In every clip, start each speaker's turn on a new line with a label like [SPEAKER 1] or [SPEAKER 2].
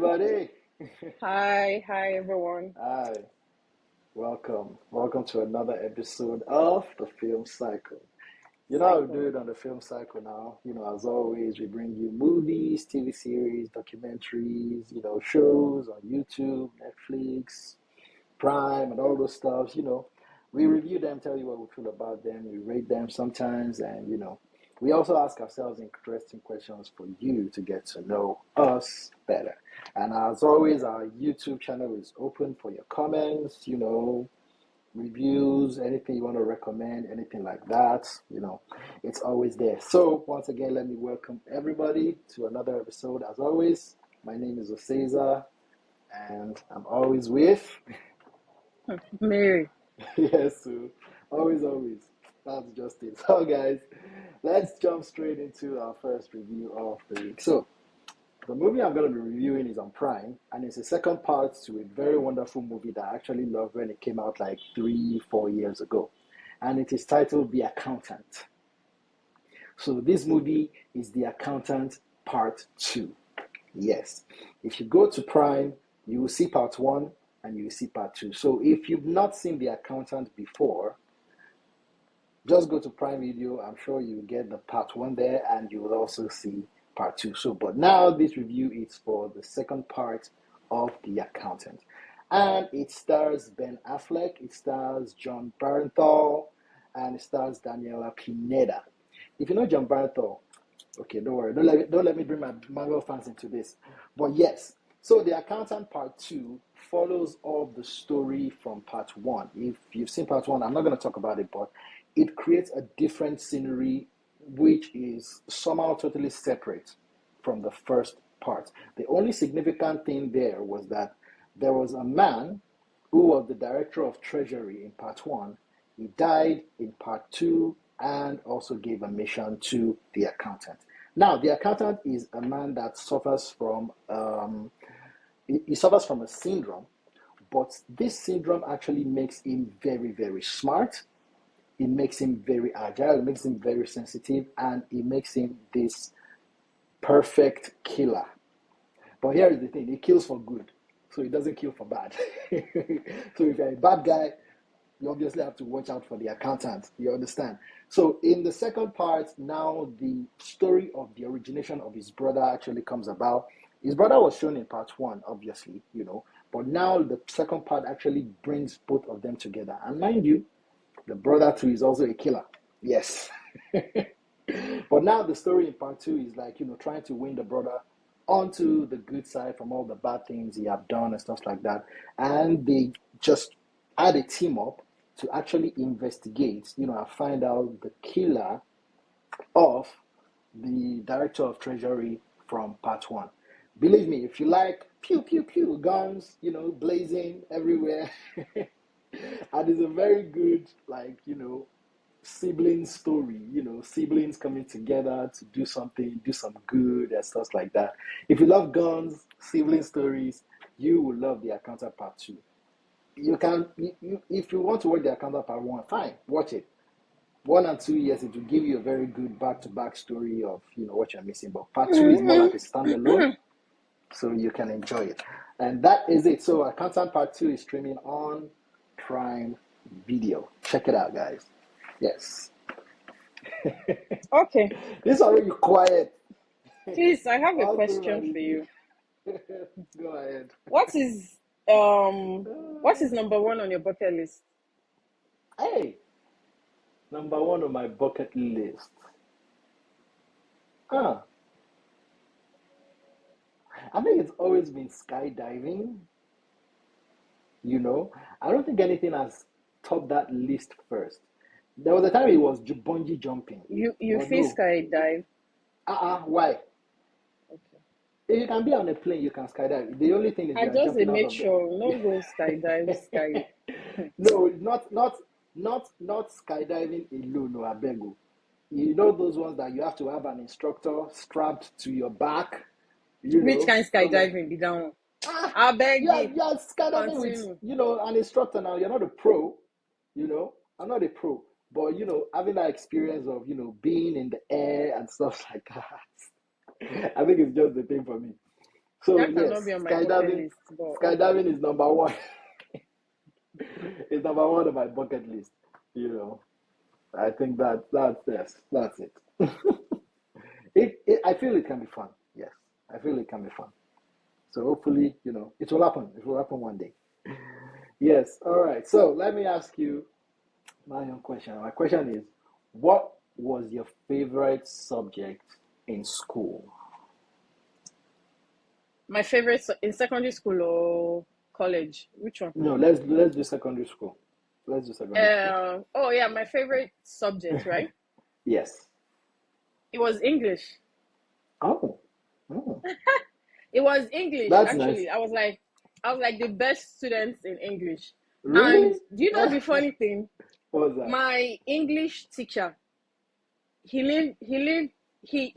[SPEAKER 1] everybody.
[SPEAKER 2] Hi everyone.
[SPEAKER 1] Hi, welcome to another episode of the Film Cycle. You know how we do
[SPEAKER 2] Cycle.
[SPEAKER 1] it on the Film Cycle now. As always, we bring you movies, TV series, documentaries, shows on YouTube, Netflix, Prime, and all those stuff. We review them, tell you what we feel about them, we rate them sometimes, and we also ask ourselves interesting questions for you to get to know us better. And as always, our YouTube channel is open for your comments, reviews, anything you want to recommend, anything like that, it's always there. So, once again, let me welcome everybody to another episode. As always, my name is Oseza, and I'm always with.
[SPEAKER 2] Mary.
[SPEAKER 1] Yes, so always. That's just it. So, guys, let's jump straight into our first review of the week. So, the movie I'm going to be reviewing is on Prime, and it's a second part to a very wonderful movie that I actually loved when it came out like 3, 4 years ago. And it is titled The Accountant. So, this movie is The Accountant Part 2. Yes. If you go to Prime, you will see part 1 and you will see part 2. So, if you've not seen The Accountant before, just go to Prime Video. I'm sure you get the part 1 there, and you will also see part 2. So, but now this review is for the second part of The Accountant. And it stars Ben Affleck, it stars John Bernthal, and it stars Daniela Pineda. If you know John Bernthal, okay, don't worry. Don't let me bring my Marvel fans into this. But yes, so The Accountant Part 2 follows all the story from Part 1. If you've seen Part 1, I'm not going to talk about it, but it creates a different scenery which is somehow totally separate from the first part. The only significant thing there was that there was a man who was the director of Treasury in Part 1. He died in Part 2 and also gave a mission to the accountant. Now, the accountant is a man that suffers from he suffers from a syndrome, but this syndrome actually makes him very, very smart. It makes him very agile, it makes him very sensitive, and it makes him this perfect killer. But here is the thing, he kills for good, so he doesn't kill for bad. So if you're a bad guy, you obviously have to watch out for the accountant. You understand? So in the second part, now the story of the origination of his brother actually comes about. His brother was shown in part 1, obviously, but now the second part actually brings both of them together. And mind you, the brother too is also a killer. Yes. But now the story in part 2 is like, trying to win the brother onto the good side from all the bad things he have done and stuff like that. And they just add a team up to actually investigate, and find out the killer of the director of Treasury from part 1. Believe me, if you like pew pew pew guns, blazing everywhere, and it's a very good, like, sibling story, siblings coming together to do something, do some good and stuff like that. If you love guns, sibling stories, you will love The Accountant Part 2. You can, if you want to watch The Accountant Part 1, fine, watch it. 1 and 2 years, it will give you a very good back-to-back story of, what you're missing. But Part 2 is more like a standalone, so you can enjoy it. And that is it. So Accountant Part 2 is streaming on Prime Video. Check it out, guys. Yes.
[SPEAKER 2] Okay.
[SPEAKER 1] This is already quiet.
[SPEAKER 2] Please, I have a
[SPEAKER 1] All through my
[SPEAKER 2] question for
[SPEAKER 1] review.
[SPEAKER 2] you.
[SPEAKER 1] Go ahead.
[SPEAKER 2] What is um what is number one on your bucket list?
[SPEAKER 1] Hey, number 1 on my bucket list. Ah, I think it's always been skydiving. I don't think anything has topped that list first. There was a time it was bungee jumping,
[SPEAKER 2] You
[SPEAKER 1] but
[SPEAKER 2] feel
[SPEAKER 1] no.
[SPEAKER 2] skydive.
[SPEAKER 1] Why?
[SPEAKER 2] Okay.
[SPEAKER 1] If you can be on a plane, you can skydive. The only thing is
[SPEAKER 2] I
[SPEAKER 1] you are
[SPEAKER 2] just
[SPEAKER 1] jumping out
[SPEAKER 2] make
[SPEAKER 1] of the.
[SPEAKER 2] sure no go skydive sky.
[SPEAKER 1] No, not skydiving alone. No, I beg you. You know those ones that you have to have an instructor strapped to your back.
[SPEAKER 2] Which kind
[SPEAKER 1] Some of
[SPEAKER 2] skydiving be down?
[SPEAKER 1] ah,
[SPEAKER 2] I beg you.
[SPEAKER 1] you're skydiving with
[SPEAKER 2] Continue.
[SPEAKER 1] an instructor now. You're not a pro. I'm not a pro, but having that experience of being in the air and stuff like that. I think it's just the thing for me. So
[SPEAKER 2] That cannot
[SPEAKER 1] yes,
[SPEAKER 2] be on my bucket
[SPEAKER 1] skydiving,
[SPEAKER 2] list, but okay.
[SPEAKER 1] skydiving is number one. It's number one on my bucket list. You know, I think that's yes, that's it. I feel it can be fun. Yes, I feel it can be fun. So hopefully, it will happen. It will happen one day. Yes. All right. So let me ask you my own question. My question is, what was your favorite subject in school?
[SPEAKER 2] My favorite in secondary school or college? Which one?
[SPEAKER 1] No, let's do secondary school. Let's do secondary school.
[SPEAKER 2] Oh yeah, my favorite subject, right?
[SPEAKER 1] Yes.
[SPEAKER 2] It was English.
[SPEAKER 1] Oh. Oh.
[SPEAKER 2] It was English
[SPEAKER 1] That's nice.
[SPEAKER 2] actually. I was like the best student in English. And
[SPEAKER 1] Really?
[SPEAKER 2] do you know the funny thing?
[SPEAKER 1] What was that?
[SPEAKER 2] My English teacher, he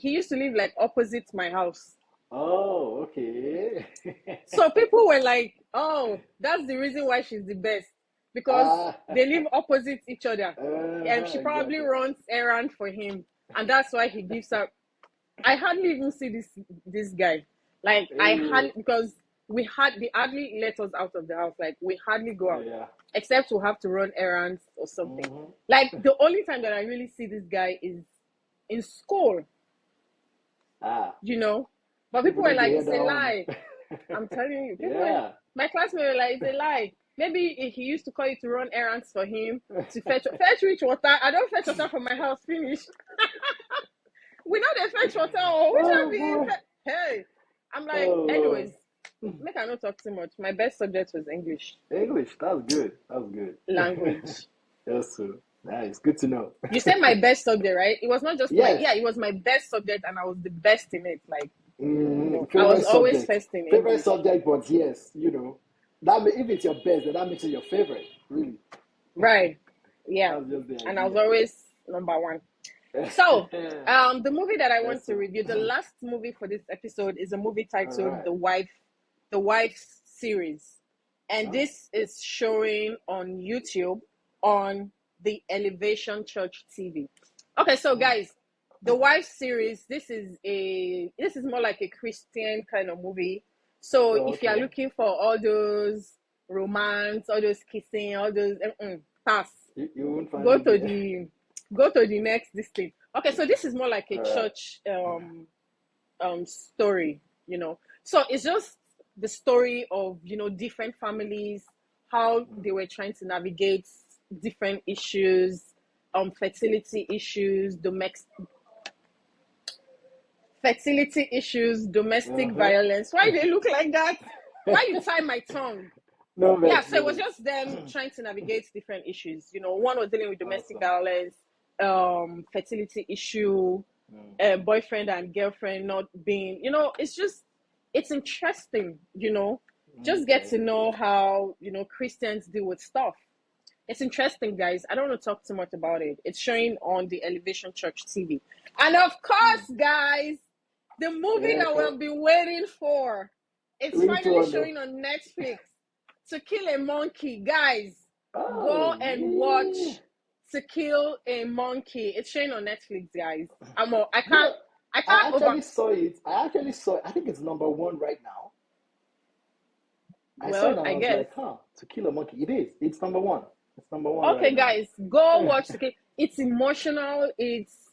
[SPEAKER 2] used to live like opposite my house.
[SPEAKER 1] Oh, okay.
[SPEAKER 2] So people were like, "Oh, that's the reason why she's the best because
[SPEAKER 1] Ah,
[SPEAKER 2] they live opposite each other." And she probably
[SPEAKER 1] exactly.
[SPEAKER 2] runs errand for him, and that's why he gives her. I hardly even see this guy. Like I
[SPEAKER 1] Ew.
[SPEAKER 2] hardly because they hardly let us out of the house. Like we hardly go out,
[SPEAKER 1] Yeah.
[SPEAKER 2] except to have to run errands or something.
[SPEAKER 1] Mm-hmm.
[SPEAKER 2] Like the only time that I really see this guy is in school,
[SPEAKER 1] Ah,
[SPEAKER 2] you know. But people
[SPEAKER 1] people
[SPEAKER 2] were
[SPEAKER 1] need to
[SPEAKER 2] like,
[SPEAKER 1] hear
[SPEAKER 2] "It's
[SPEAKER 1] that
[SPEAKER 2] a
[SPEAKER 1] one.
[SPEAKER 2] lie." I'm telling you,
[SPEAKER 1] Yeah.
[SPEAKER 2] my classmates were like, "It's a lie." Maybe he used to call you to run errands for him to fetch rich water. I don't fetch water from my house. Finish. We know they fetch water. Oh, which
[SPEAKER 1] Oh
[SPEAKER 2] one be
[SPEAKER 1] boy.
[SPEAKER 2] hey? I'm like,
[SPEAKER 1] Oh Lord.
[SPEAKER 2] anyways, make I not talk too much. My best subject was English
[SPEAKER 1] English, that's good. That's good.
[SPEAKER 2] language.
[SPEAKER 1] Yes, sir. Nice. Good to know.
[SPEAKER 2] You said my best subject, right? It was not just my
[SPEAKER 1] Yes.
[SPEAKER 2] yeah, it was my best subject, and I was the best in it. Like, I was
[SPEAKER 1] Favorite
[SPEAKER 2] always
[SPEAKER 1] subject.
[SPEAKER 2] first in
[SPEAKER 1] Favorite
[SPEAKER 2] English.
[SPEAKER 1] subject, but yes, if it's your best, then that makes it your favorite. Really.
[SPEAKER 2] Right. Yeah.
[SPEAKER 1] That's just the
[SPEAKER 2] And I was
[SPEAKER 1] idea.
[SPEAKER 2] always number one. So, the movie that I want
[SPEAKER 1] Yes,
[SPEAKER 2] to
[SPEAKER 1] sir.
[SPEAKER 2] review, the last movie for this episode is a movie
[SPEAKER 1] All
[SPEAKER 2] titled
[SPEAKER 1] right.
[SPEAKER 2] The Wife series. And
[SPEAKER 1] Oh.
[SPEAKER 2] this is showing on YouTube on the Elevation Church TV. Okay, so
[SPEAKER 1] Oh.
[SPEAKER 2] guys, the Wife series, this is more like a Christian kind of movie. So
[SPEAKER 1] Oh,
[SPEAKER 2] if you are
[SPEAKER 1] okay.
[SPEAKER 2] looking for all those romance, all those kissing, all those pass.
[SPEAKER 1] You won't find
[SPEAKER 2] Go
[SPEAKER 1] it
[SPEAKER 2] to
[SPEAKER 1] there.
[SPEAKER 2] the go to the next this thing. Okay, so this is more like a
[SPEAKER 1] All right.
[SPEAKER 2] church story, So it's just the story of, different families, how they were trying to navigate different issues, fertility issues, domestic
[SPEAKER 1] Uh-huh.
[SPEAKER 2] violence. Why do they look like that? Why you tie my tongue?
[SPEAKER 1] No
[SPEAKER 2] Yeah,
[SPEAKER 1] vex,
[SPEAKER 2] so it
[SPEAKER 1] no
[SPEAKER 2] was
[SPEAKER 1] vex.
[SPEAKER 2] just them trying to navigate different issues. One was dealing with domestic
[SPEAKER 1] Awesome.
[SPEAKER 2] violence, fertility issue,
[SPEAKER 1] Mm.
[SPEAKER 2] boyfriend and girlfriend not being, it's interesting, just get
[SPEAKER 1] Okay.
[SPEAKER 2] to know how, Christians deal with stuff. It's interesting, guys. I don't want to talk too much about it. It's showing on the Elevation Church TV. And of
[SPEAKER 1] Mm.
[SPEAKER 2] course, guys, the movie
[SPEAKER 1] Yeah.
[SPEAKER 2] that we've been waiting for, it's
[SPEAKER 1] Which
[SPEAKER 2] finally
[SPEAKER 1] one though?
[SPEAKER 2] showing on Netflix. To Kill a Monkey. Guys, go
[SPEAKER 1] Oh,
[SPEAKER 2] and
[SPEAKER 1] yeah.
[SPEAKER 2] watch To Kill a Monkey. It's showing on Netflix, guys. I
[SPEAKER 1] You
[SPEAKER 2] can't
[SPEAKER 1] know,
[SPEAKER 2] I can't over
[SPEAKER 1] I actually saw it. I think it's number one right now. I saw it
[SPEAKER 2] well,
[SPEAKER 1] and
[SPEAKER 2] I
[SPEAKER 1] I was
[SPEAKER 2] guess.
[SPEAKER 1] like, huh, To Kill a Monkey. It is. It's number one. It's number one right
[SPEAKER 2] Okay,
[SPEAKER 1] now.
[SPEAKER 2] guys, go watch To Kill. It's emotional. It's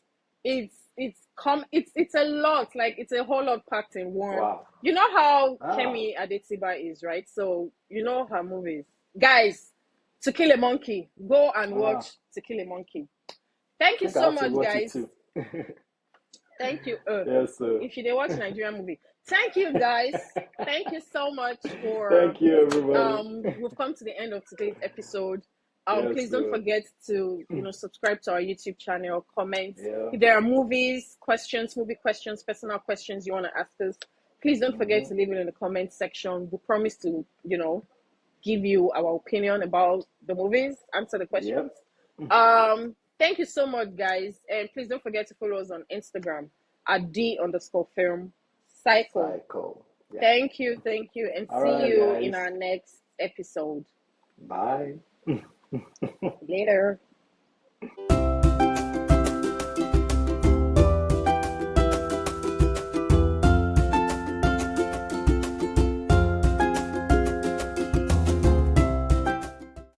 [SPEAKER 2] a lot. Like it's a whole lot packed in one.
[SPEAKER 1] Wow.
[SPEAKER 2] You know how
[SPEAKER 1] Ah,
[SPEAKER 2] Kemi Adetiba is, right? So you know her movies. Guys, To Kill a Monkey. Go and
[SPEAKER 1] ah.
[SPEAKER 2] watch To Kill a Monkey.
[SPEAKER 1] I
[SPEAKER 2] Thank you
[SPEAKER 1] think I
[SPEAKER 2] so
[SPEAKER 1] have to
[SPEAKER 2] much,
[SPEAKER 1] watch it
[SPEAKER 2] guys.
[SPEAKER 1] too.
[SPEAKER 2] Thank you.
[SPEAKER 1] Yes, sir.
[SPEAKER 2] If you did watch Nigerian movie, thank you, guys. Thank you so much for.
[SPEAKER 1] Thank you, everybody.
[SPEAKER 2] We've come to the end of today's episode.
[SPEAKER 1] Yes,
[SPEAKER 2] Please don't
[SPEAKER 1] sir.
[SPEAKER 2] forget to subscribe to our YouTube channel. Comment
[SPEAKER 1] Yeah.
[SPEAKER 2] if there are movie questions, personal questions you want to ask us. Please don't forget
[SPEAKER 1] Mm-hmm.
[SPEAKER 2] to leave it in the comment section. We promise to give you our opinion about the movies, answer the questions.
[SPEAKER 1] Yep.
[SPEAKER 2] Thank you so much, guys. And please don't forget to follow us on Instagram at D_film cycle.
[SPEAKER 1] Cycle. Yeah.
[SPEAKER 2] Thank you, and
[SPEAKER 1] All
[SPEAKER 2] see
[SPEAKER 1] right,
[SPEAKER 2] you in
[SPEAKER 1] guys.
[SPEAKER 2] our next episode.
[SPEAKER 1] Bye.
[SPEAKER 2] Later.